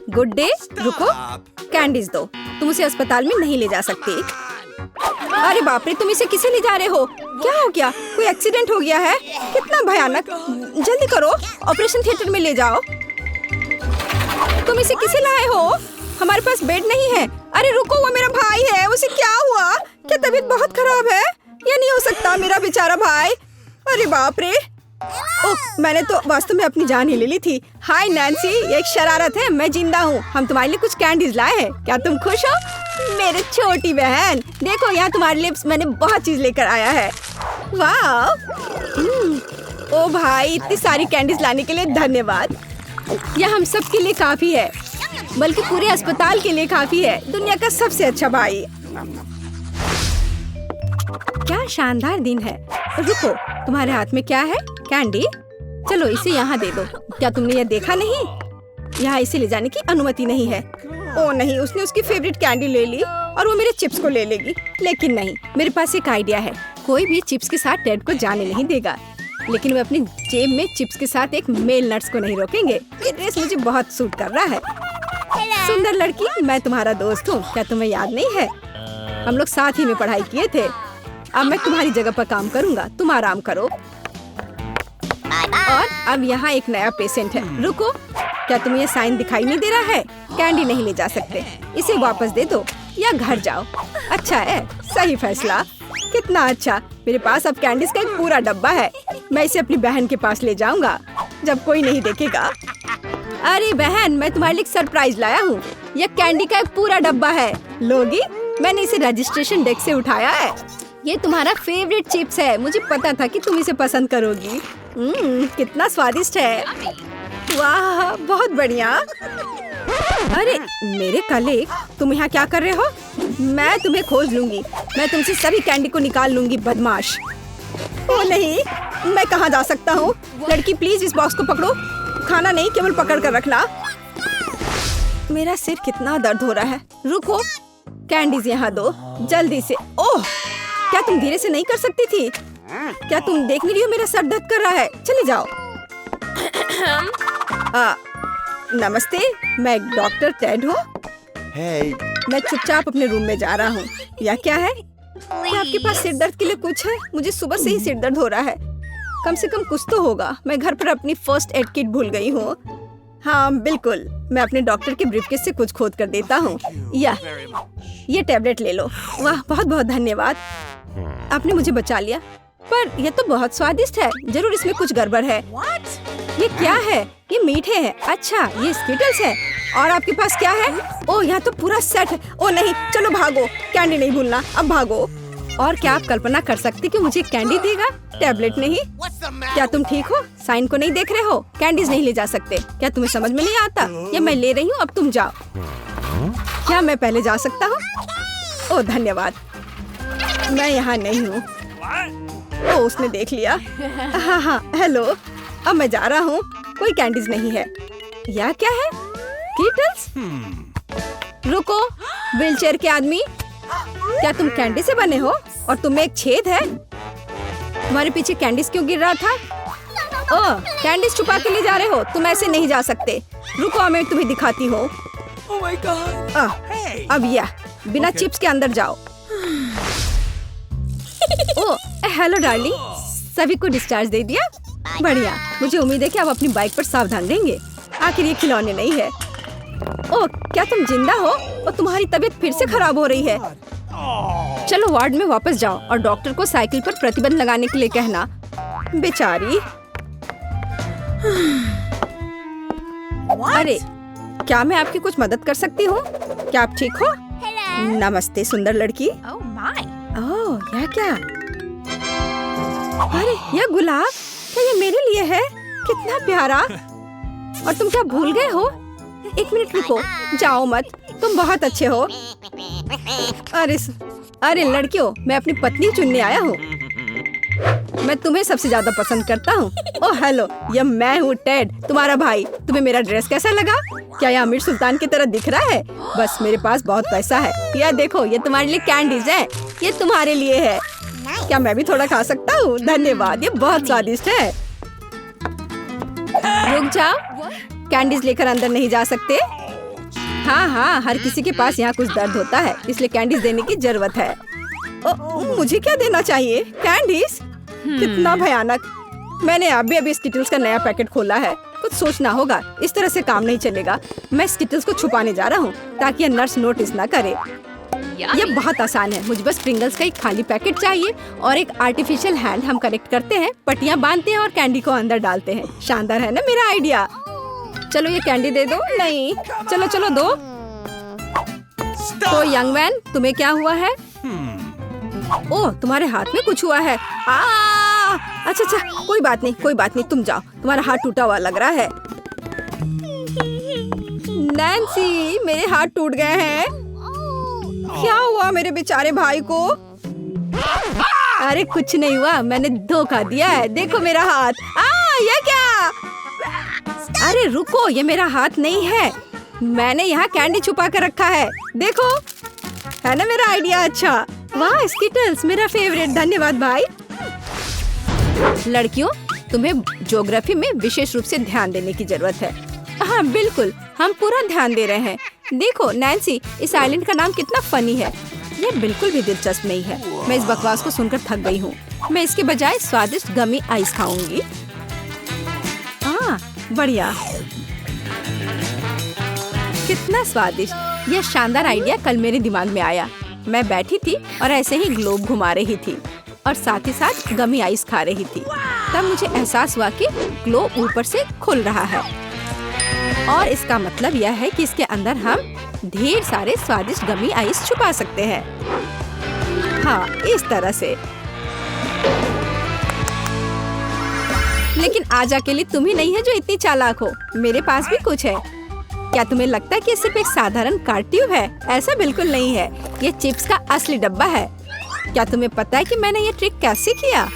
Good day. रुको, candies दो। तुम उसे अस्पताल में नहीं ले जा सकती। अरे बाप रे, तुम इसे किसे ले जा रहे हो? क्या हो गया? कोई एक्सीडेंट हो गया है? कितना भयानक। जल्दी करो, ऑपरेशन थिएटर में ले जाओ। तुम इसे किसे लाए हो? हमारे पास बेड नहीं है। अरे रुको, वो मेरा भाई है। उसे क्या हुआ? क्या तबीयत बहुत खराब है? ये नहीं हो सकता, मेरा बेचारा भाई। अरे बाप रे। ओह, मैंने तो वास्तव में अपनी जान ही ले ली थी। हाय नैन्सी, ये एक शरारत है। मैं जिंदा हूँ। हम तुम्हारे लिए कुछ कैंडीज लाए हैं। क्या तुम खुश हो? मेरी छोटी बहन, देखो यहाँ तुम्हारे लिए मैंने बहुत चीज लेकर आया है। वाह। ओ भाई, इतनी सारी कैंडीज लाने के लिए धन्यवाद। यह हम सब के लिए काफी है, बल्कि पूरे अस्पताल के लिए काफी है। दुनिया का सबसे अच्छा भाई। क्या शानदार दिन है। रुको, तुम्हारे हाथ में क्या है? कैंडी। चलो इसे यहाँ दे दो। क्या तुमने ये देखा नहीं? यहाँ इसे ले जाने की अनुमति नहीं है। ओ नहीं, उसने उसकी फेवरेट कैंडी ले ली और वो मेरे चिप्स को ले लेगी। लेकिन नहीं, मेरे पास एक आइडिया है। कोई भी चिप्स के साथ टेड को जाने नहीं देगा, लेकिन वे अपनी जेब में चिप्स के साथ एक मेल नट्स को नहीं रोकेंगे। ये ड्रेस मुझे बहुत सूट कर रहा है। सुंदर लड़की, मैं तुम्हारा दोस्त हूँ। क्या तुम्हें याद नहीं है? हम लोग साथ ही में पढ़ाई किए थे। अब मैं तुम्हारी जगह पर काम करूँगा, तुम आराम करो। और अब यहाँ एक नया पेशेंट है। रुको, क्या तुम्हें ये साइन दिखाई नहीं दे रहा है? कैंडी नहीं ले जा सकते। इसे वापस दे दो या घर जाओ। अच्छा है, सही फैसला। कितना अच्छा। मेरे पास अब कैंडीज का एक पूरा डब्बा है। मैं इसे अपनी बहन के पास ले जाऊंगा जब कोई नहीं देखेगा। अरे बहन, मैं तुम्हारे लिए एक सरप्राइज लाया हूँ। यह कैंडी का एक पूरा डब्बा है। लोगी, मैंने इसे रजिस्ट्रेशन डेस्क से उठाया है। ये तुम्हारा फेवरेट चिप्स है। मुझे पता था कि तुम इसे पसंद करोगी। कितना स्वादिष्ट है। वाह, बहुत बढ़िया। अरे मेरे कलीग, तुम यहाँ क्या कर रहे हो? मैं तुम्हें खोज लूंगी। मैं तुमसे सभी कैंडी को निकाल लूंगी, बदमाश। ओ नहीं, मैं कहाँ जा सकता हूँ? लड़की प्लीज इस बॉक्स को पकड़ो। खाना नहीं, केवल पकड़ कर रखना। मेरा सिर कितना दर्द हो रहा है। रुको, कैंडीज यहाँ दो जल्दी से। ओह, क्या तुम धीरे से नहीं कर सकती थी? क्या तुम देख नहीं रही हो मेरा सर दर्द कर रहा है? चले जाओ। नमस्ते, मैं डॉक्टर टेड हूँ। मैं चुपचाप अपने रूम में जा रहा हूँ। या क्या है? क्या आपके पास सिर दर्द के लिए कुछ है? मुझे सुबह से ही सिर दर्द हो रहा है। कम से कम कुछ तो होगा। मैं घर पर अपनी फर्स्ट एड किट भूल गई हूँ। हाँ बिल्कुल, मैं अपने डॉक्टर के ब्रीफकेस से कुछ खोद कर देता हूँ। ये टैबलेट ले लो। वाह, बहुत बहुत धन्यवाद, आपने मुझे बचा लिया। पर यह तो बहुत स्वादिष्ट है। जरूर इसमें कुछ गड़बड़ है। ये क्या है? ये मीठे है। अच्छा, ये स्किटल्स है। और आपके पास क्या है? ओह, यहाँ तो पूरा सेट है। ओह नहीं, चलो भागो। कैंडी नहीं भूलना, अब भागो। और क्या आप कल्पना कर सकते कि मुझे कैंडी देगा, टैबलेट नहीं? क्या तुम ठीक हो? साइन को नहीं देख रहे हो? कैंडीज नहीं ले जा सकते। क्या तुम्हें समझ में नहीं आता? ये मैं ले रही हूँ, अब तुम जाओ। क्या मैं पहले जा सकता हूँ? ओह धन्यवाद, मैं यहाँ नहीं हूँ। ओह, उसने देख लिया। हाँ, हेलो। अब मैं जा रहा हूँ। कोई कैंडीज नहीं है। यह क्या है? कीटल्स? रुको, व्हीलचेयर के आदमी, क्या तुम कैंडी से बने हो? और तुम में एक छेद है। तुम्हारे पीछे कैंडीज क्यों गिर रहा था? ओह, कैंडीज छुपा के ले जा रहे हो? तुम ऐसे नहीं जा सकते। रुको, मैं तुम्हें दिखाती हूँ। अब यह बिना चिप्स के अंदर जाओ। ओह, हेलो डार्लिंग, सभी को डिस्चार्ज दे दिया? बढ़िया, मुझे उम्मीद है कि आप अपनी बाइक पर सावधान रहेंगे। आखिर ये खिलौने नहीं है। ओह, क्या तुम जिंदा हो? और तुम्हारी तबीयत फिर से खराब हो रही है। चलो वार्ड में वापस जाओ और डॉक्टर को साइकिल पर प्रतिबंध लगाने के लिए कहना। बेचारी। अरे, क्या मैं आपकी कुछ मदद कर सकती हूँ? क्या आप ठीक हो? नमस्ते सुंदर लड़की। ओह, यह क्या? अरे, यह गुलाब, क्या ये मेरे लिए है? कितना प्यारा। और तुम क्या भूल गए हो? एक मिनट रुको, जाओ मत, तुम बहुत अच्छे हो। अरे लड़कियों, मैं अपनी पत्नी चुनने आया हूँ। मैं तुम्हें सबसे ज्यादा पसंद करता हूँ। ओह हेलो, यह मैं हूँ टेड, तुम्हारा भाई। तुम्हें मेरा ड्रेस कैसा लगा? क्या यह आमिर सुल्तान की तरह दिख रहा है? बस मेरे पास बहुत पैसा है। यह देखो, ये तुम्हारे लिए कैंडीज है। ये तुम्हारे लिए है। क्या मैं भी थोड़ा खा सकता हूँ? धन्यवाद, ये बहुत स्वादिष्ट है। रुक जाओ, कैंडीज लेकर अंदर नहीं जा सकते। हाँ हाँ, हर किसी के पास यहाँ कुछ दर्द होता है, इसलिए कैंडीज देने की जरूरत है। मुझे क्या देना चाहिए? कैंडीज? कितना भयानक। मैंने अभी स्किटल्स का नया पैकेट खोला है, कुछ सोचना होगा, इस तरह से काम नहीं चलेगा। मैं स्किटल्स को छुपाने जा रहा हूँ ताकि नर्स नोटिस ना करे। ये बहुत आसान है, मुझे बस प्रिंगल्स का एक खाली पैकेट चाहिए और एक आर्टिफिशियल हैंड हम कनेक्ट करते हैं, पट्टियाँ बांधते हैं और कैंडी को अंदर डालते हैं। शानदार है ना मेरा आइडिया? चलो ये कैंडी दे दो। नहीं, चलो चलो दो। तो यंग मैन, तुम्हें क्या हुआ है? ओह, तुम्हारे हाथ में कुछ हुआ है। अच्छा, कोई बात नहीं, तुम जाओ, तुम्हारा हाथ टूटा हुआ लग रहा है। नैन्सी, मेरे हाथ टूट गए हैं। क्या हुआ मेरे बेचारे भाई को? अरे कुछ नहीं हुआ, मैंने धोखा दिया है। देखो मेरा हाथ। ये क्या? अरे रुको, ये मेरा हाथ नहीं है, मैंने यहाँ कैंडी छुपा कर रखा है। देखो, है ना मेरा आइडिया अच्छा? वाह स्किटल्स, मेरा फेवरेट। धन्यवाद भाई। लड़कियों, तुम्हें ज्योग्राफी में विशेष रूप से ध्यान देने की जरूरत है। हाँ बिल्कुल, हम पूरा ध्यान दे रहे हैं। देखो नैन्सी, इस आइलैंड का नाम कितना फनी है। ये बिल्कुल भी दिलचस्प नहीं है। मैं इस बकवास को सुनकर थक गई हूँ। मैं इसके बजाय स्वादिष्ट गमी आइस खाऊंगी। बढ़िया, कितना स्वादिष्ट। यह शानदार आइडिया कल मेरे दिमाग में आया। मैं बैठी थी और ऐसे ही ग्लोब घुमा रही थी और साथ ही साथ गमी आइस खा रही थी। तब मुझे एहसास हुआ कि ग्लोब ऊपर से खुल रहा है और इसका मतलब यह है कि इसके अंदर हम ढेर सारे स्वादिष्ट गमी आइस छुपा सकते हैं। हाँ, इस तरह से। लेकिन आज अकेले तुम ही नहीं है जो इतनी चालाक हो, मेरे पास भी कुछ है। क्या तुम्हें लगता है कि सिर्फ एक साधारण कार्ड ट्यूब है? ऐसा बिल्कुल नहीं है, ये चिप्स का असली डब्बा है। क्या तुम्हें पता है कि मैंने ये ट्रिक कैसे किया?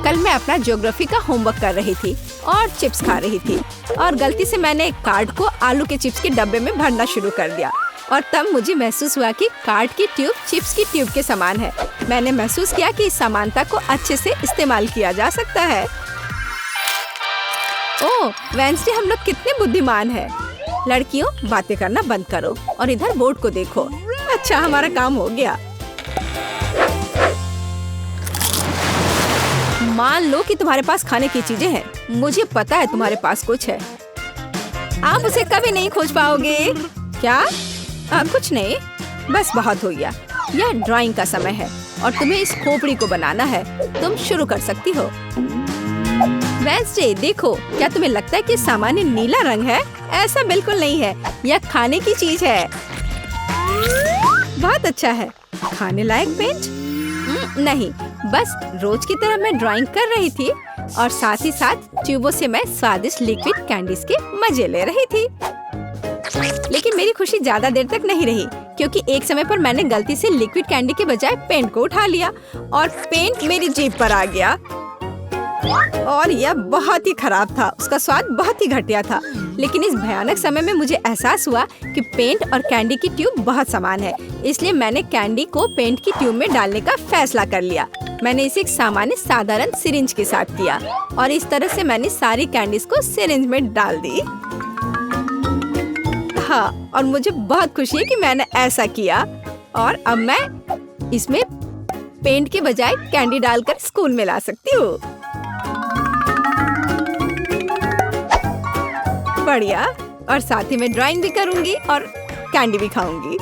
कल मैं अपना ज्योग्राफी का होमवर्क कर रही थी और चिप्स खा रही थी और गलती से मैंने एक कार्ड को आलू के चिप्स के डब्बे में भरना शुरू कर दिया और तब मुझे महसूस हुआ कि कार्ड की ट्यूब चिप्स की ट्यूब के समान है। मैंने महसूस किया कि इस समानता को अच्छे से इस्तेमाल किया जा सकता है। ओह वेंसडे, हम लोग कितने बुद्धिमान हैं। लड़कियों, बातें करना बंद करो और इधर बोर्ड को देखो। अच्छा, हमारा काम हो गया। मान लो कि तुम्हारे पास खाने की चीजें हैं। मुझे पता है तुम्हारे पास कुछ है, आप उसे कभी नहीं खोज पाओगे। क्या? कुछ नहीं, बस बहुत हो गया। यह ड्राइंग का समय है और तुम्हें इस खोपड़ी को बनाना है। तुम शुरू कर सकती हो। वेंसडे, देखो, क्या तुम्हें लगता है कि सामान्य नीला रंग है? ऐसा बिल्कुल नहीं है, यह खाने की चीज है। बहुत अच्छा है। खाने लायक पेंट? नहीं, बस रोज की तरह मैं ड्राइंग कर रही थी और साथ ही साथ ट्यूबों से मैं स्वादिष्ट लिक्विड कैंडीज के मजे ले रही थी। लेकिन मेरी खुशी ज्यादा देर तक नहीं रही, क्योंकि एक समय पर मैंने गलती से लिक्विड कैंडी के बजाय पेंट को उठा लिया और पेंट मेरी जीभ पर आ गया और यह बहुत ही खराब था। उसका स्वाद बहुत ही घटिया था। लेकिन इस भयानक समय में मुझे एहसास हुआ कि पेंट और कैंडी की ट्यूब बहुत समान है, इसलिए मैंने कैंडी को पेंट की ट्यूब में डालने का फैसला कर लिया। मैंने इसे एक साधारण सिरिंज के साथ किया और इस तरह से मैंने सारी कैंडीज को सिरिंज में डाल दी। हाँ, और मुझे बहुत खुशी है कि मैंने ऐसा किया और अब मैं इसमें पेंट के बजाय कैंडी डालकर स्कूल में ला सकती हूँ। बढ़िया, और साथ ही मैं ड्राइंग भी करूंगी और कैंडी भी खाऊंगी।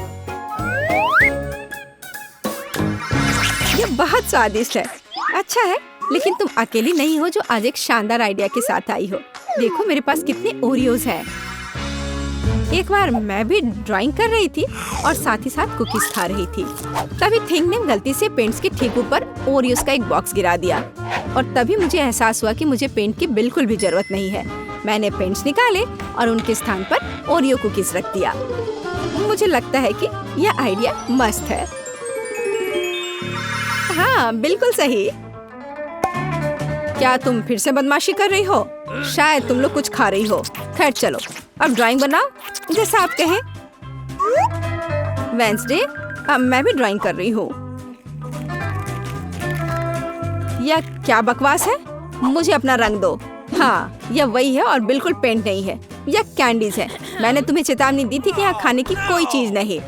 ये बहुत स्वादिष्ट है। अच्छा है, लेकिन तुम अकेली नहीं हो जो आज एक शानदार आइडिया के साथ आई हो। देखो मेरे पास कितने ओरियोज हैं। एक बार मैं भी ड्राइंग कर रही थी और साथ ही साथ कुकीज खा रही थी। तभी थिंग ने गलती से पेंट्स के ठीक ऊपर ओरियोज का एक बॉक्स गिरा दिया और तभी मुझे एहसास हुआ कि मुझे पेंट की बिल्कुल भी जरूरत नहीं है। मैंने पेंट्स निकाले और उनके स्थान पर ओरियो कुकीज रख दिया। मुझे लगता है कि यह आइडिया मस्त है। हाँ, बिल्कुल सही। क्या तुम फिर से बदमाशी कर रही हो? शायद तुम लोग कुछ खा रही हो। खैर चलो, अब ड्राइंग बनाओ जैसा आप कहें। वेंसडे, अब मैं भी ड्राइंग कर रही हूँ। यह क्या बकवास है? मुझे अपना रंग दो। हाँ, यह वही है और बिल्कुल पेंट नहीं है। यह कैंडीज है। मैंने तुम्हें चेतावनी दी थी कि यहाँ खाने की कोई चीज नहीं।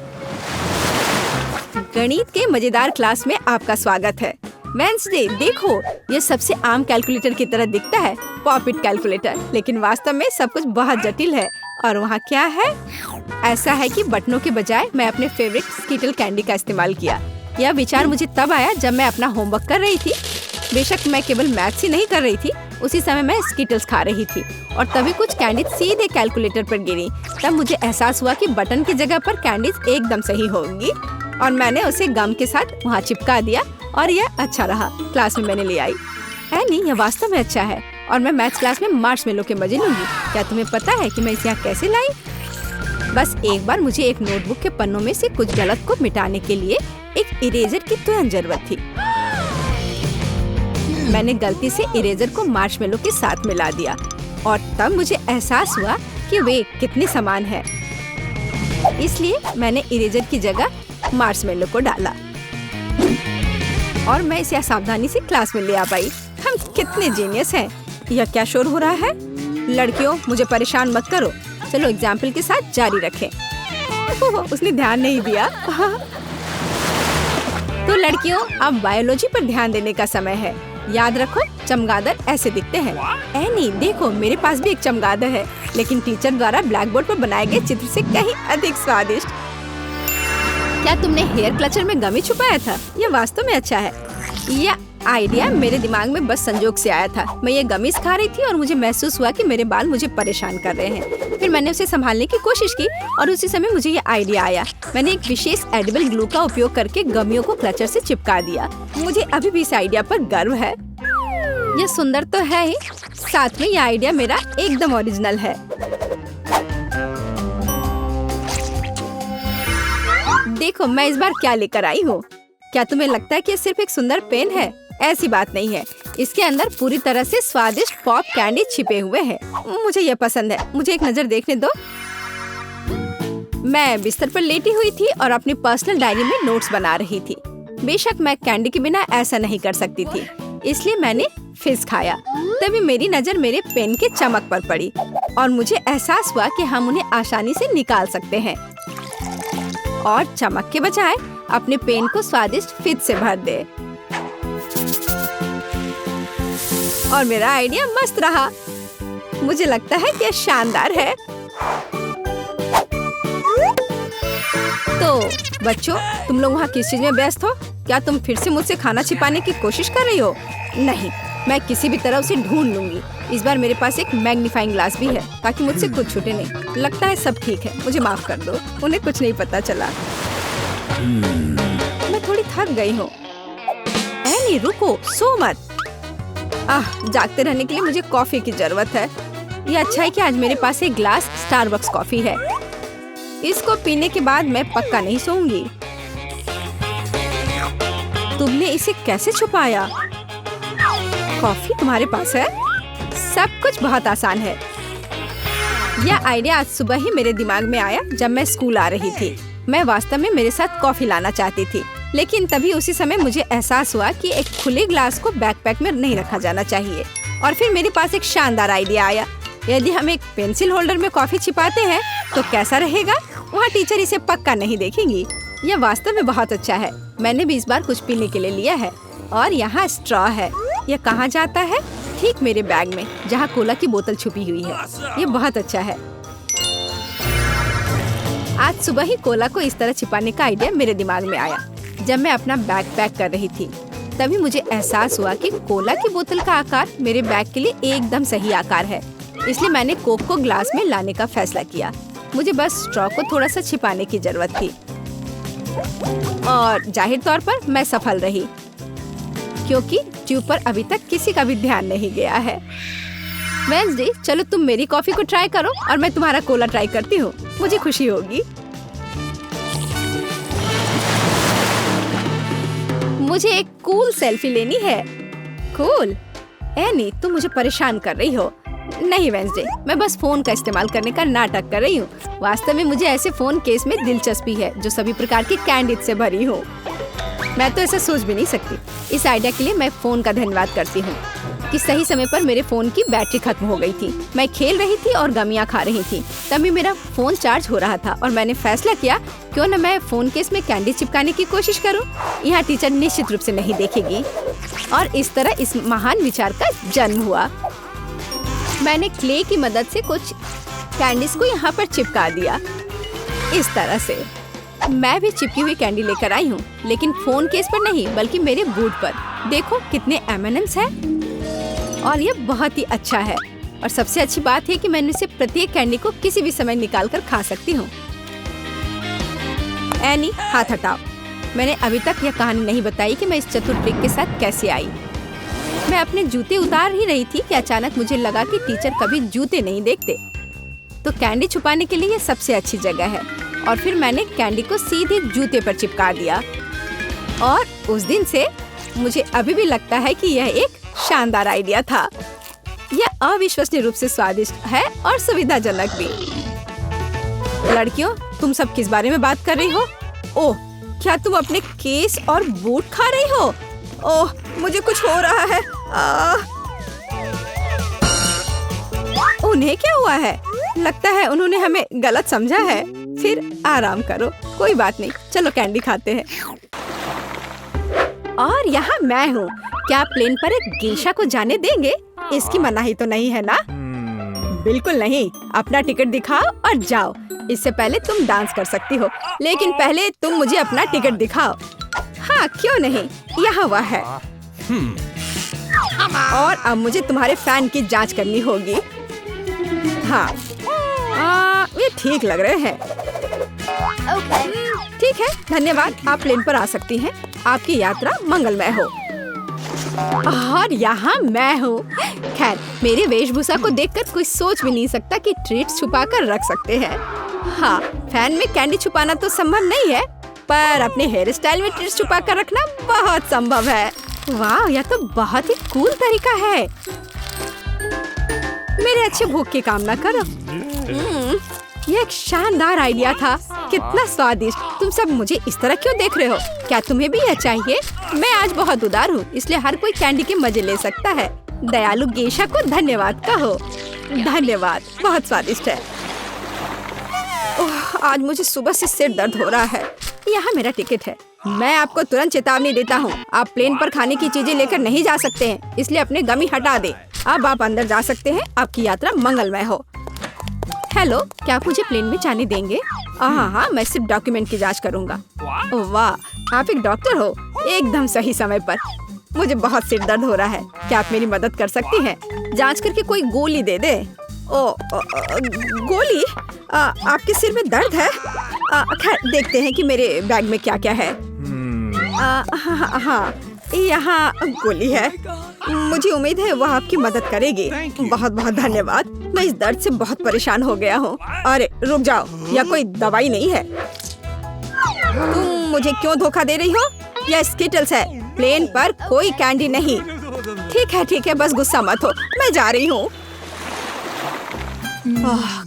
गणित के मजेदार क्लास में आपका स्वागत है। वेंसडे, देखो, ये सबसे आम कैलकुलेटर की तरह दिखता है, पॉपिट कैलकुलेटर, लेकिन वास्तव में सब कुछ बहुत जटिल है। और वहाँ क्या है? ऐसा है कि बटनों के बजाय मैं अपने फेवरेट स्किटल कैंडी का इस्तेमाल किया। यह विचार मुझे तब आया जब मैं अपना होमवर्क कर रही थी। बेशक मैं केवल मैथ्स ही नहीं कर रही थी, उसी समय मैं स्किटल्स खा रही थी और तभी कुछ कैंडीज सीधे कैलकुलेटर पर गिरी। तब मुझे एहसास हुआ कि बटन की जगह पर कैंडीज एकदम सही होंगी और मैंने उसे गम के साथ वहाँ चिपका दिया और यह अच्छा रहा। क्लास में मैंने ले आई। एनी, यह वास्तव में अच्छा है और मैं मैथ्स क्लास में मार्शमेलो के मजे लूंगी। क्या तुम्हें पता है कि मैं इसे यहाँ कैसे लाई? बस एक बार मुझे एक नोटबुक के पन्नों में से कुछ गलत को मिटाने के लिए एक इरेजर की तुरंत जरूरत थी। मैंने गलती से इरेजर को मार्शमेलो के साथ मिला दिया और तब मुझे एहसास हुआ कि वे कितने समान हैं। इसलिए मैंने इरेजर की जगह मार्शमेलो को डाला और मैं इसे सावधानी से क्लास में ले आ पाई। हम कितने जीनियस हैं। यह क्या शोर हो रहा है? लड़कियों, मुझे परेशान मत करो। चलो एग्जाम्पल के साथ जारी रखें। उसने ध्यान नहीं दिया। तो लड़कियों, अब बायोलॉजी पर ध्यान देने का समय है। याद रखो, चमगादड़ ऐसे दिखते हैं। एनी, देखो, मेरे पास भी एक चमगादड़ है, लेकिन टीचर द्वारा ब्लैक बोर्ड पर बनाए गए चित्र से कहीं अधिक स्वादिष्ट। क्या तुमने हेयर क्लचर में गमी छुपाया था? यह वास्तव में अच्छा है। यह आइडिया मेरे दिमाग में बस संजोग से आया था। मैं ये गमीज खा रही थी और मुझे महसूस हुआ कि मेरे बाल मुझे परेशान कर रहे हैं। फिर मैंने उसे संभालने की कोशिश की और उसी समय मुझे ये आइडिया आया। मैंने एक विशेष एडिबल ग्लू का उपयोग करके गमियों को क्लचर से चिपका दिया। मुझे अभी भी इस आइडिया पर गर्व है। यह सुंदर तो है ही, साथ में यह आइडिया मेरा एकदम ओरिजिनल है। देखो, मैं इस बार क्या लेकर आई हूँ। क्या तुम्हें लगता है कि यह सिर्फ एक सुंदर पेन है? ऐसी बात नहीं है। इसके अंदर पूरी तरह से स्वादिष्ट पॉप कैंडी छिपे हुए हैं। मुझे यह पसंद है। मुझे एक नजर देखने दो। मैं बिस्तर पर लेटी हुई थी और अपनी पर्सनल डायरी में नोट्स बना रही थी। बेशक मैं कैंडी के बिना ऐसा नहीं कर सकती थी, इसलिए मैंने फिज खाया। तभी मेरी नजर मेरे पेन के चमक पर पड़ी और मुझे एहसास हुआ कि हम उन्हें आसानी से निकाल सकते हैं और चमक के बजाय अपने पेन को स्वादिष्ट फिज से भर दे। और मेरा आइडिया मस्त रहा। मुझे लगता है कि यह शानदार है। तो बच्चों, तुम लोग वहाँ किस चीज में व्यस्त हो? क्या तुम फिर से मुझसे खाना छिपाने की कोशिश कर रही हो? नहीं, मैं किसी भी तरह उसे ढूंढ लूंगी। इस बार मेरे पास एक मैग्नीफाइंग ग्लास भी है ताकि मुझसे कुछ छूटे नहीं। लगता है सब ठीक है। मुझे माफ कर दो, उन्हें कुछ नहीं पता चला। मैं थोड़ी थक गई हूँ। एनी, रुको, सो मत। जागते रहने के लिए मुझे कॉफी की जरूरत है। ये अच्छा है कि आज मेरे पास एक ग्लास स्टारबक्स कॉफी है। इसको पीने के बाद मैं पक्का नहीं सोऊंगी। तुमने इसे कैसे छुपाया? कॉफी तुम्हारे पास है? सब कुछ बहुत आसान है। यह आइडिया आज सुबह ही मेरे दिमाग में आया जब मैं स्कूल आ रही थी। मैं वास्तव में मेरे साथ कॉफी लाना चाहती थी, लेकिन तभी उसी समय मुझे एहसास हुआ कि एक खुले ग्लास को बैकपैक में नहीं रखा जाना चाहिए। और फिर मेरे पास एक शानदार आइडिया आया। यदि हम एक पेंसिल होल्डर में कॉफी छिपाते हैं तो कैसा रहेगा? वहाँ टीचर इसे पक्का नहीं देखेंगी। यह वास्तव में बहुत अच्छा है। मैंने भी इस बार कुछ पीने के लिए लिया है और यहाँ स्ट्रॉ है। यह कहाँ जाता है? ठीक मेरे बैग में, जहाँ कोला की बोतल छुपी हुई है। यह बहुत अच्छा है। आज सुबह ही कोला को इस तरह छिपाने का आइडिया मेरे दिमाग में आया जब मैं अपना बैग पैक कर रही थी। तभी मुझे एहसास हुआ कि कोला की बोतल का आकार मेरे बैग के लिए एकदम सही आकार है। इसलिए मैंने कोक को ग्लास में लाने का फैसला किया। मुझे बस स्ट्रॉ को थोड़ा सा छिपाने की जरूरत थी और जाहिर तौर पर मैं सफल रही, क्योंकि ट्यूब पर अभी तक किसी का भी ध्यान नहीं गया है। वेंसडे, चलो तुम मेरी कॉफी को ट्राई करो और मैं तुम्हारा कोला ट्राई करती हूँ। मुझे खुशी होगी। मुझे एक कूल सेल्फी लेनी है। कूल? एनी, तुम मुझे परेशान कर रही हो। नहीं वेंसडे, मैं बस फोन का इस्तेमाल करने का नाटक कर रही हूँ। वास्तव में मुझे ऐसे फोन केस में दिलचस्पी है जो सभी प्रकार की कैंडीज से भरी हो। मैं तो ऐसा सोच भी नहीं सकती। इस आइडिया के लिए मैं फोन का धन्यवाद करती हूँ। कि सही समय पर मेरे फोन की बैटरी खत्म हो गई थी। मैं खेल रही थी और गमियाँ खा रही थी। तभी मेरा फोन चार्ज हो रहा था और मैंने फैसला किया क्यों न मैं फोन केस में कैंडी चिपकाने की कोशिश करूं। यहाँ टीचर निश्चित रूप से नहीं देखेगी। और इस तरह इस महान विचार का जन्म हुआ। मैंने क्ले की मदद से कुछ कैंडीज को यहाँ पर चिपका दिया। इस तरह से मैं भी चिपकी हुई कैंडी लेकर आई हूँ, लेकिन फोन केस पर नहीं बल्कि मेरे बूट पर। देखो कितने M&Ms है और ये बहुत ही अच्छा है। और सबसे अच्छी बात है कि मैंने इसे प्रत्येक कैंडी को किसी भी समय निकाल कर खा सकती हूँ। एनी, हाथ हटाओ। मैंने अभी तक यह कहानी नहीं बताई कि मैं इस चतुर ट्रिक के साथ कैसे आई। मैं अपने जूते उतार ही रही थी कि अचानक मुझे लगा कि टीचर कभी जूते नहीं देखते, तो कैंडी छुपाने के लिए ये सबसे अच्छी जगह है। और फिर मैंने कैंडी को सीधे जूते पर चिपका दिया और उस दिन से मुझे अभी भी लगता है कि यह एक शानदार आइडिया था। यह अविश्वसनीय रूप से स्वादिष्ट है और सुविधाजनक भी। लड़कियों, तुम सब किस बारे में बात कर रही हो? ओह, क्या तुम अपने केस और बूट खा रही हो? ओह, मुझे कुछ हो रहा है। उन्हें क्या हुआ है? लगता है उन्होंने हमें गलत समझा है। फिर आराम करो, कोई बात नहीं, चलो कैंडी खाते हैं। और यहाँ मैं हूँ। क्या आप प्लेन पर एक गेशा को जाने देंगे? इसकी मनाही तो नहीं है ना? बिल्कुल नहीं। अपना टिकट दिखाओ और जाओ। इससे पहले तुम डांस कर सकती हो, लेकिन पहले तुम मुझे अपना टिकट दिखाओ। हाँ, क्यों नहीं, यहाँ वह है। और अब मुझे तुम्हारे फैन की जांच करनी होगी। हाँ, ये ठीक लग रहे हैं। ठीक है, धन्यवाद। आप प्लेन पर आ सकती हैं। आपकी यात्रा मंगलमय हो। और यहाँ मैं हूँ। खैर, मेरे वेशभूषा को देखकर कोई सोच भी नहीं सकता कि ट्रीट्स छुपा कर रख सकते हैं। हाँ, फैन में कैंडी छुपाना तो संभव नहीं है, पर अपने हेयर स्टाइल में ट्रीट्स छुपा कर रखना बहुत संभव है। वाह, यह तो बहुत ही कूल तरीका है। मेरे अच्छे भूख की कामना करो। यह एक शानदार आइडिया था। कितना स्वादिष्ट। तुम सब मुझे इस तरह क्यों देख रहे हो? क्या तुम्हें भी यह चाहिए? मैं आज बहुत उदार हूँ, इसलिए हर कोई कैंडी के मजे ले सकता है। दयालु गेशा को धन्यवाद कहो। धन्यवाद, बहुत स्वादिष्ट है। ओह, आज मुझे सुबह से सिर दर्द हो रहा है। यहाँ मेरा टिकट है। मैं आपको तुरंत चेतावनी देता हूँ, आप प्लेन पर खाने की चीजें लेकर नहीं जा सकते हैं, इसलिए अपने गमी हटा दे। अब आप अंदर जा सकते हैं। आपकी यात्रा मंगलमय हो। हेलो, क्या आप मुझे प्लेन में जाने देंगे? हाँ, मैं सिर्फ डॉक्यूमेंट की जांच करूंगा। ओह वाह, आप एक डॉक्टर हो। एकदम सही समय पर। मुझे बहुत सिर दर्द हो रहा है। क्या आप मेरी मदद कर सकती हैं? जांच करके कोई गोली दे दे। गोली? आपके सिर में दर्द है? खैर, देखते हैं कि मेरे बैग में क्या क्या है। हाँ, यहाँ गोली है। मुझे उम्मीद है वह आपकी मदद करेगी। बहुत बहुत धन्यवाद। मैं इस दर्द से बहुत परेशान हो गया हूँ। अरे रुक जाओ, यह कोई दवाई नहीं है। तुम मुझे क्यों धोखा दे रही हो? यह स्किटल्स है। प्लेन पर कोई कैंडी नहीं। ठीक है, बस गुस्सा मत हो। मैं जा रही हूँ।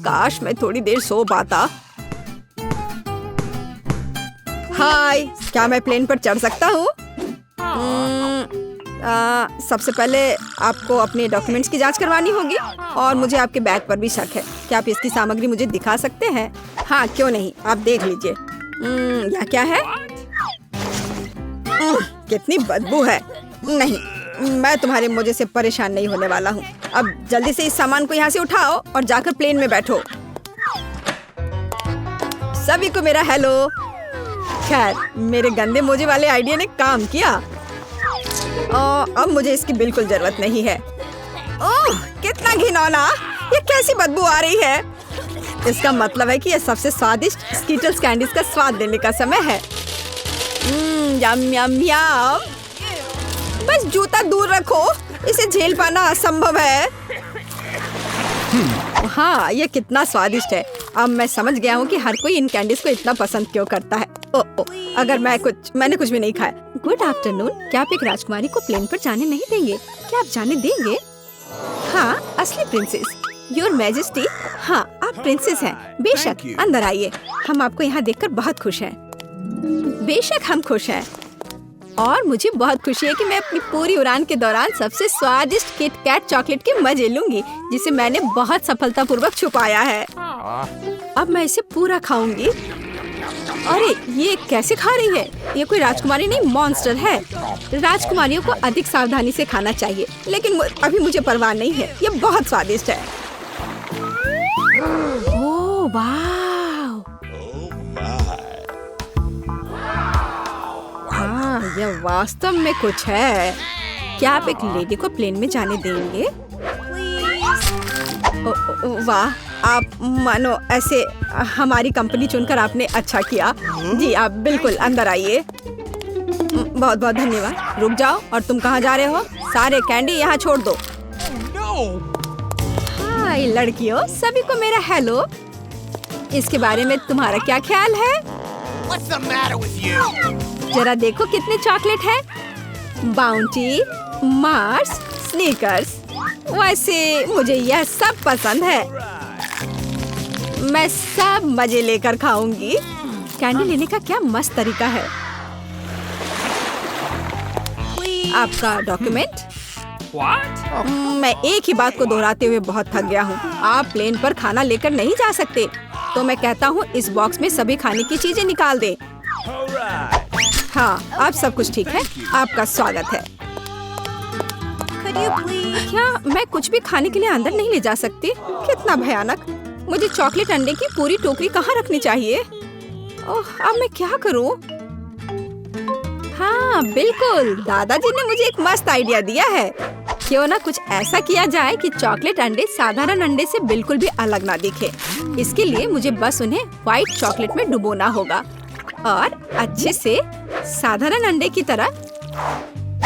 काश मैं थोड़ी देर सो पाता। हाय, क्या मैं प्लेन पर चढ़ सकता हूँ? सबसे पहले आपको अपने डॉक्यूमेंट्स की जांच करवानी होगी और मुझे आपके बैग पर भी शक है। क्या आप इसकी सामग्री मुझे दिखा सकते हैं? हाँ, क्यों नहीं, आप देख लीजिए। यह क्या है? कितनी बदबू है। नहीं, मैं तुम्हारे मुझे से परेशान नहीं होने वाला हूँ। अब जल्दी से इस सामान को यहाँ से उठाओ और जाकर प्लेन में बैठो। सभी को मेरा हेलो। खैर, मेरे गंदे मोजे वाले आइडिया ने काम किया। अब मुझे इसकी बिल्कुल जरूरत नहीं है। ओह, कितना घिनौना। ये कैसी बदबू आ रही है? इसका मतलब है कि यह सबसे स्वादिष्ट स्किटल्स कैंडीज का स्वाद लेने का समय है। यम यम यम। बस जूता दूर रखो, इसे झेल पाना असंभव है। हाँ, ये कितना स्वादिष्ट है। अब मैं समझ गया हूँ कि हर कोई इन कैंडीज को इतना पसंद क्यों करता है। अगर मैंने कुछ भी नहीं खाया। Good afternoon. क्या आप एक राजकुमारी को प्लेन पर जाने नहीं देंगे? क्या आप जाने देंगे? हाँ, असली प्रिंसेस, योर मैजेस्टी। हाँ, आप प्रिंसेस हैं। बेशक, अंदर आइए। हम आपको यहाँ देखकर बहुत खुश हैं। बेशक हम खुश हैं। और मुझे बहुत खुशी है कि मैं अपनी पूरी उड़ान के दौरान सबसे स्वादिष्ट किट कैट चॉकलेट के मजे लूंगी, जिसे मैंने बहुत सफलतापूर्वक छुपाया है। अब मैं इसे पूरा खाऊंगी। अरे ये कैसे खा रही है? ये कोई राजकुमारी नहीं, मॉन्स्टर है। राजकुमारियों को अधिक सावधानी से खाना चाहिए, लेकिन अभी मुझे परवाह नहीं है। ये बहुत स्वादिष्ट है। ओह वाह! हाँ, यह वास्तव में कुछ है। क्या आप एक लेडी को प्लेन में जाने देंगे? वाह, आप मानो ऐसे हमारी कंपनी चुनकर आपने अच्छा किया। जी आप बिल्कुल अंदर आइए। बहुत बहुत धन्यवाद। रुक जाओ, और तुम कहाँ जा रहे हो? सारे कैंडी यहाँ छोड़ दो। हाय लड़कियों, सभी को मेरा हेलो। इसके बारे में तुम्हारा क्या ख्याल है? जरा देखो कितने चॉकलेट है। Bounty, Mars, sneakers. वैसे मुझे यह सब पसंद है। मैं सब मजे लेकर खाऊंगी। कैंडी लेने का क्या मस्त तरीका है। आपका डॉक्यूमेंट? मैं एक ही बात को दोहराते हुए बहुत थक गया हूँ। आप प्लेन पर खाना लेकर नहीं जा सकते, तो मैं कहता हूँ इस बॉक्स में सभी खाने की चीजें निकाल दे। हाँ, अब सब कुछ ठीक है। आपका स्वागत है। क्या मैं कुछ भी खाने के लिए अंदर नहीं ले जा सकती? कितना भयानक। मुझे चॉकलेट अंडे की पूरी टोकरी कहाँ रखनी चाहिए? ओह, अब मैं क्या करूँ? हाँ बिल्कुल, दादाजी ने मुझे एक मस्त आइडिया दिया है। क्यों ना कुछ ऐसा किया जाए कि चॉकलेट अंडे साधारण अंडे से बिल्कुल भी अलग ना दिखे। इसके लिए मुझे बस उन्हें व्हाइट चॉकलेट में डुबोना होगा और अच्छे से साधारण अंडे की तरह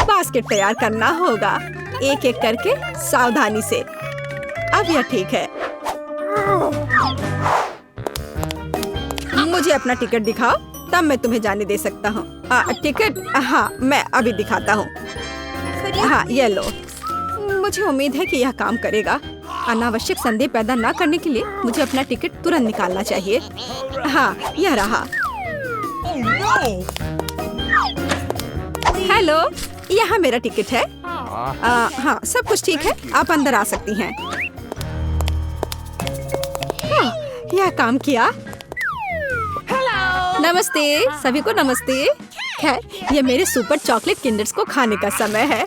बास्केट तैयार करना होगा, एक एक करके सावधानी से। अब यह ठीक है। मुझे अपना टिकट दिखाओ, तब मैं तुम्हें जाने दे सकता हूँ। टिकट? हाँ, मैं अभी दिखाता हूँ। हाँ, ये लो। मुझे उम्मीद है कि यह काम करेगा। अनावश्यक संदेह पैदा न करने के लिए मुझे अपना टिकट तुरंत निकालना चाहिए। हाँ, यह रहा। हेलो, यहाँ मेरा टिकट है। हाँ, सब कुछ ठीक है। आप अंदर आ सकती हैं। हाँ, यह काम किया। नमस्ते सभी को, नमस्ते। खैर, ये मेरे सुपर चॉकलेट किंडर्स को खाने का समय है।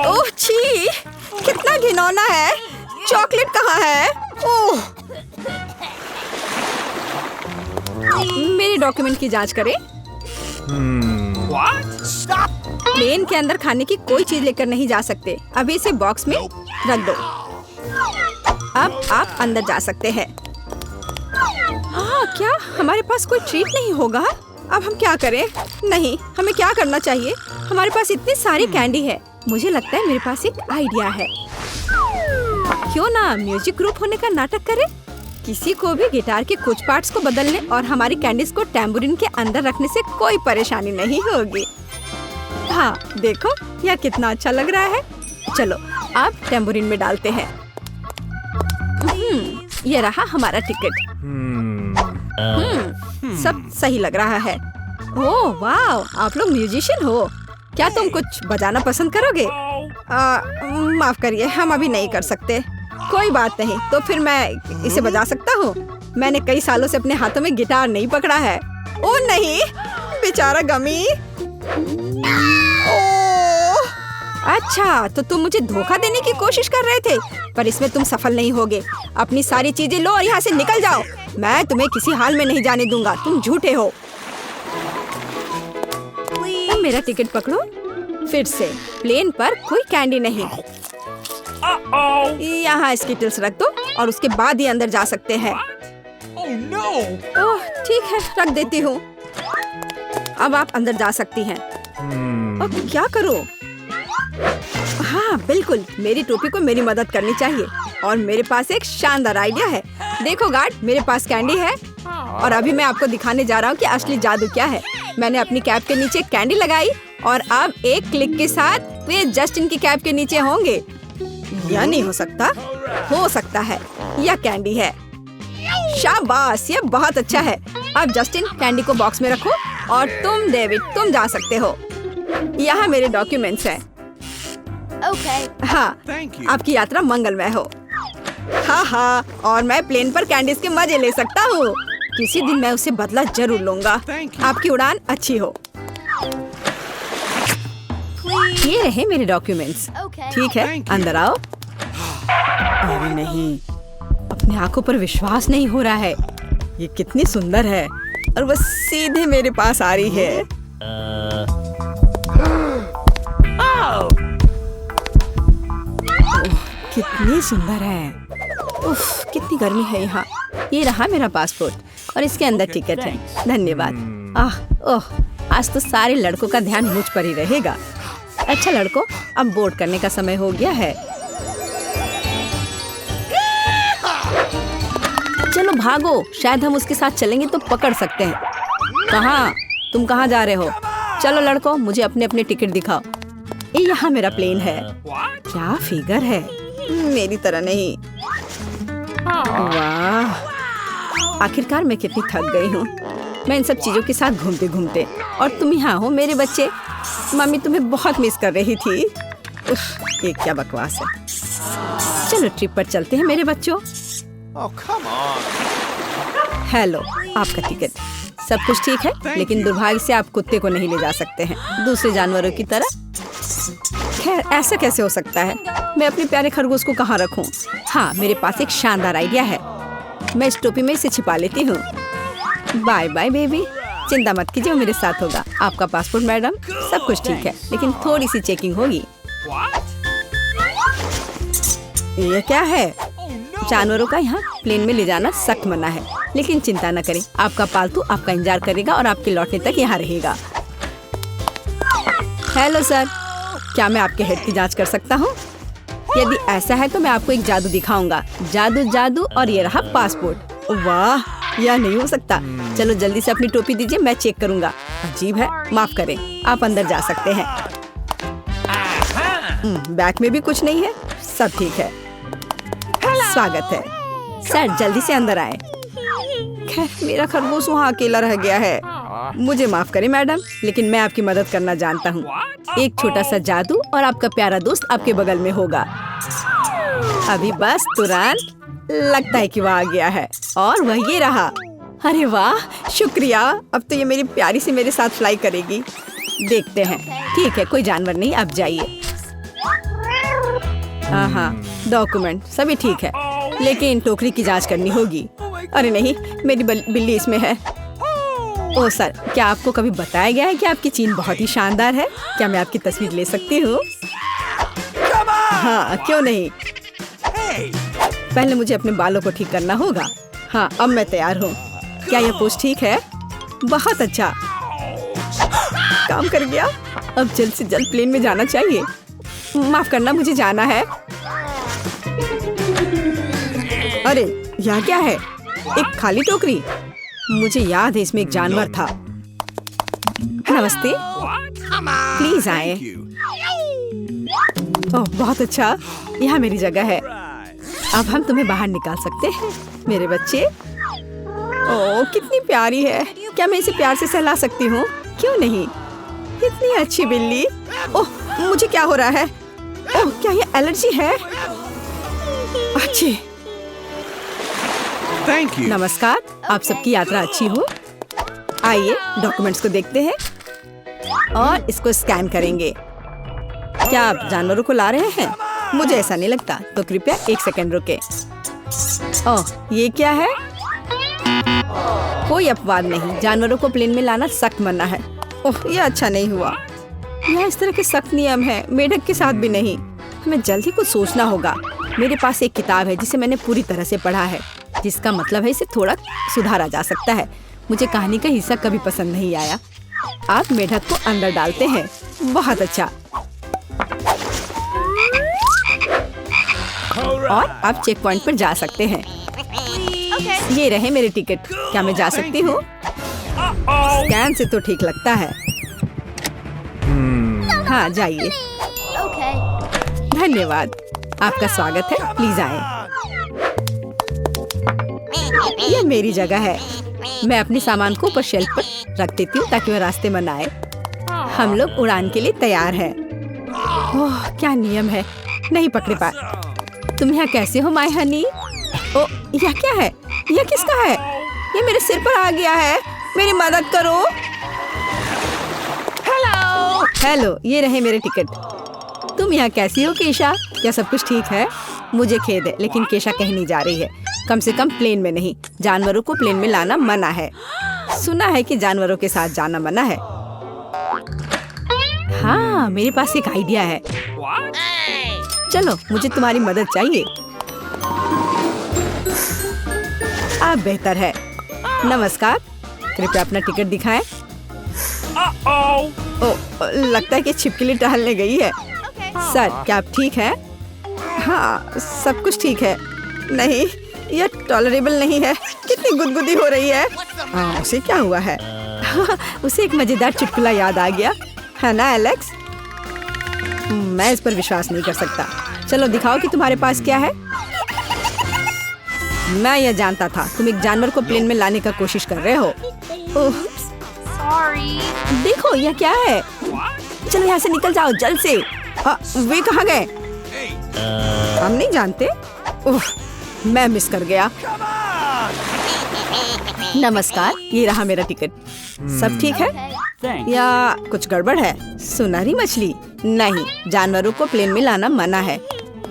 ओह छी, कितना घिनौना है। चॉकलेट कहाँ है? ओह, मेरे डॉक्यूमेंट की जांच करें। प्लेन के अंदर खाने की कोई चीज लेकर नहीं जा सकते। अभी इसे बॉक्स में रख दो। अब आप अंदर जा सकते हैं। हाँ, क्या हमारे पास कोई ट्रीट नहीं होगा? अब हम क्या करें? नहीं, हमें क्या करना चाहिए? हमारे पास इतनी सारी कैंडी है। मुझे लगता है मेरे पास एक आइडिया है। क्यों ना म्यूजिक ग्रुप होने का नाटक करें? किसी को भी गिटार के कुछ पार्ट्स को बदलने और हमारी कैंडीज को टैम्बूरिन के अंदर रखने से कोई परेशानी नहीं होगी। हाँ देखो, यह कितना अच्छा लग रहा है। चलो अब टैम्बूरिन में डालते हैं। ये रहा हमारा टिकट। सब सही लग रहा है। ओह वाह, आप लोग म्यूजिशियन हो। क्या तुम कुछ बजाना पसंद करोगे? माफ करिए, हम अभी नहीं कर सकते। कोई बात नहीं, तो फिर मैं इसे बजा सकता हूँ। मैंने कई सालों से अपने हाथों में गिटार नहीं पकड़ा है। ओह नहीं, बेचारा गमी। ओह, अच्छा तो तुम मुझे धोखा देने की कोशिश कर रहे थे, पर इसमें तुम सफल नहीं होगे। अपनी सारी चीजें लो और यहाँ से निकल जाओ। मैं तुम्हें किसी हाल में नहीं जाने दूंगा। तुम झूठे हो। तुम मेरा टिकट पकड़ो। फिर से प्लेन पर कोई कैंडी नहीं। यहाँ स्किटल्स रख दो और उसके बाद ही अंदर जा सकते हैं। ओह ठीक है, रख देती हूँ। अब आप अंदर जा सकती हैं। अब क्या करूँ? हाँ बिल्कुल, मेरी टोपी को मेरी मदद करनी चाहिए। और मेरे पास एक शानदार आइडिया है। देखो गार्ड, मेरे पास कैंडी है और अभी मैं आपको दिखाने जा रहा हूँ कि असली जादू क्या है। मैंने अपनी कैप के नीचे कैंडी लगाई और अब एक क्लिक के साथ वे जस्टिन की कैप के नीचे होंगे। यह नहीं हो सकता। हो सकता है, यह कैंडी है। शाबाश, यह बहुत अच्छा है। अब जस्टिन कैंडी को बॉक्स में रखो और तुम डेविड, तुम जा सकते हो। यहाँ मेरे डॉक्यूमेंट्स हैं। हाँ, आपकी यात्रा मंगलमय हो। हाँ हाँ, और मैं प्लेन पर कैंडीज के मजे ले सकता हूँ। किसी दिन मैं उसे बदला जरूर लूंगा। आपकी उड़ान अच्छी हो। ये रहे मेरे डॉक्यूमेंट्स। ठीक है, अंदर आओ। अरे नहीं, अपनी आंखों पर विश्वास नहीं हो रहा है। ये कितनी सुंदर है और वो सीधे मेरे पास आ रही है। कितनी सुंदर है। उफ, कितनी गर्मी है यहाँ। ये रहा मेरा पासपोर्ट और इसके अंदर टिकट है। धन्यवाद। ओह, आज तो सारे लड़कों का ध्यान मुझ पर ही रहेगा। अच्छा लड़कों, अब बोर्ड करने का समय हो गया है। चलो भागो, शायद हम उसके साथ चलेंगे तो पकड़ सकते हैं। कहाँ? तुम कहाँ जा रहे हो? चलो लड़कों, मुझे अपने अपने टिकट दिखाओ। ये यहाँ मेरा प्लेन है। क्या फिगर है, मेरी तरह नहीं। वाह, आखिरकार मैं कितनी थक गई हूँ। मैं इन सब चीजों के साथ घूमते घूमते, और तुम यहाँ हो मेरे बच्चे। मम्मी तुम्हें बहुत मिस कर रही थी। उफ, ये क्या बकवास है। चलो ट्रिप पर चलते हैं मेरे बच्चों। हेलो, आपका टिकट। सब कुछ ठीक है, लेकिन दुर्भाग्य से आप कुत्ते को नहीं ले जा सकते हैं, दूसरे जानवरों की तरह। खैर, ऐसा कैसे हो सकता है? मैं अपने प्यारे खरगोश को कहाँ रखूं? हाँ, मेरे पास एक शानदार आइडिया है। मैं इस टोपी में इसे छिपा लेती हूँ। बाय बाय बेबी, चिंता मत कीजिए, मेरे साथ होगा। आपका पासपोर्ट मैडम, सब कुछ ठीक है, लेकिन थोड़ी सी चेकिंग होगी। ये क्या है? जानवरों का यहाँ प्लेन में ले जाना सख्त मना है, लेकिन चिंता न करें, आपका पालतू आपका इंतजार करेगा और आपके लौटने तक यहाँ रहेगा। हेलो सर, क्या मैं आपके हेड की जांच कर सकता हूँ? यदि ऐसा है तो मैं आपको एक जादू दिखाऊंगा। जादू जादू, और ये रहा पासपोर्ट। वाह, यह नहीं हो सकता। चलो जल्दी से अपनी टोपी दीजिए, मैं चेक करूंगा। अजीब है, माफ करें, आप अंदर जा सकते हैं। बैग में भी कुछ नहीं है, सब ठीक है। स्वागत है सर, जल्दी से अंदर आए। खैर, मेरा खरगोश वहाँ अकेला रह गया है। मुझे माफ करें मैडम, लेकिन मैं आपकी मदद करना जानता हूँ। एक छोटा सा जादू और आपका प्यारा दोस्त आपके बगल में होगा। अभी बस तुरंत लगता है कि वह आ गया है, और वह ये रहा। अरे वाह, शुक्रिया। अब तो ये मेरी प्यारी सी मेरे साथ फ्लाई करेगी। देखते हैं। ठीक है, कोई जानवर नहीं, अब जाइए। हाँ, डॉक्यूमेंट सभी ठीक है, लेकिन टोकरी की जांच करनी होगी। अरे नहीं, मेरी बिल्ली इसमें है। ओह सर, क्या आपको कभी बताया गया है कि आपकी चीन बहुत ही शानदार है? क्या मैं आपकी तस्वीर ले सकती हूँ? हाँ, क्यों नहीं। पहले मुझे अपने बालों को ठीक करना होगा। हाँ, अब मैं तैयार हूँ। क्या यह पोज ठीक है? बहुत अच्छा, काम कर गया। अब जल्द से जल्द प्लेन में जाना चाहिए। माफ करना, मुझे जाना है। अरे, यहाँ क्या है? एक खाली टोकरी। मुझे याद है इसमें एक जानवर था। नमस्ते, प्लीज आए। ओह, बहुत अच्छा, यहाँ मेरी जगह है। अब हम तुम्हें बाहर निकाल सकते हैं मेरे बच्चे। ओह, कितनी प्यारी है। क्या मैं इसे प्यार से सहला सकती हूँ? क्यों नहीं, कितनी अच्छी बिल्ली। ओह, मुझे क्या हो रहा है? ओह, क्या ये एलर्जी है? अच्छी। नमस्कार, आप सबकी यात्रा अच्छी हो। आइए, डॉक्यूमेंट्स को देखते हैं और इसको स्कैन करेंगे। क्या आप जानवरों को ला रहे हैं? मुझे ऐसा नहीं लगता, तो कृपया 1 सेकंड रुके। ओह, ये क्या है? कोई अपवाद नहीं, जानवरों को प्लेन में लाना सख्त मना है। ओह, ये अच्छा नहीं हुआ। यहाँ इस तरह के सख्त नियम है, मेढक के साथ भी नहीं। हमें जल्दी कुछ सोचना होगा। मेरे पास एक किताब है जिसे मैंने पूरी तरह से पढ़ा है, जिसका मतलब है इसे थोड़ा सुधारा जा सकता है। मुझे कहानी का हिस्सा कभी पसंद नहीं आया। आप मेढक को अंदर डालते हैं। बहुत अच्छा। और आप चेक पॉइंट पर जा सकते हैं। ये रहे मेरे टिकट। क्या मैं जा सकती हूँ? स्कैन से तो ठीक लगता है। हाँ, जाइए। धन्यवाद, आपका स्वागत है, प्लीज आए। यह मेरी जगह है। मैं अपने सामान को ऊपर शेल्फ पर रख देती हूँ ताकि वह रास्ते में न आए। हम लोग उड़ान के लिए तैयार हैं। ओह, क्या नियम है, नहीं पकड़े पा। तुम यहाँ कैसे हो माय हनी? ओ, यह क्या है? यह किसका है? ये मेरे सिर पर आ गया है, मेरी मदद करो। हेलो, ये रहे मेरे टिकट। तुम यहाँ कैसी हो केशा? क्या सब कुछ ठीक है? मुझे खेद है, लेकिन केशा कहीं नहीं जा रही है, कम से कम प्लेन में नहीं। जानवरों को प्लेन में लाना मना है। सुना है कि जानवरों के साथ जाना मना है। हाँ, मेरे पास एक आइडिया है। चलो, मुझे तुम्हारी मदद चाहिए। आप बेहतर है। नमस्कार, कृपया अपना टिकट दिखाएं। ओ, लगता है कि छिपकली टहलने गई है। सर, क्या आप ठीक हैं? हाँ, सब कुछ ठीक है। नहीं, यह टॉलरेबल नहीं है। कितनी गुदगुदी हो रही है। हाँ, उसे क्या हुआ है? उसे एक मजेदार चुटकुला याद आ गया है ना एलेक्स? मैं इस पर विश्वास नहीं कर सकता। चलो दिखाओ कि तुम्हारे पास क्या है। मैं यह जानता था, तुम एक जानवर को प्लेन में लाने का कोशिश कर रहे हो। ओह, देखो यह क्या है। चलो यहाँ से निकल जाओ जल्द से। वे कहाँ गए? हम नहीं जानते। मैं मिस कर गया। नमस्कार, ये रहा मेरा टिकट। सब ठीक है या कुछ गड़बड़ है? सुनहरी मछली? नहीं, जानवरों को प्लेन में लाना मना है।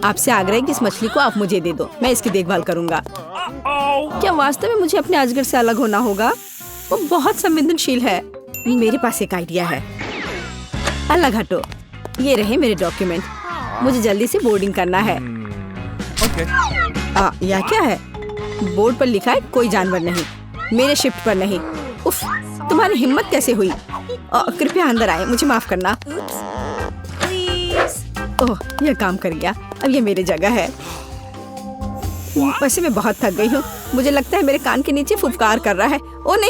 आपसे आग्रह है कि इस मछली को आप मुझे दे दो, मैं इसकी देखभाल करूंगा। क्या वास्तव में मुझे अपने अजगर से अलग होना होगा? वो बहुत संवेदनशील है। मेरे पास एक आइडिया है। अलग हटो। ये रहे मेरे डॉक्यूमेंट। मुझे जल्दी से बोर्डिंग करना है। यह क्या है? बोर्ड पर लिखा है कोई जानवर नहीं, मेरे शिफ्ट पर नहीं। उफ, तुम्हारी हिम्मत कैसे हुई? कृपया अंदर आए, मुझे माफ करना। ओह, यह काम कर गया। अब ये मेरी जगह है। वैसे मैं बहुत थक गई हूँ। मुझे लगता है मेरे कान के नीचे फुफकार कर रहा है। ओ नहीं,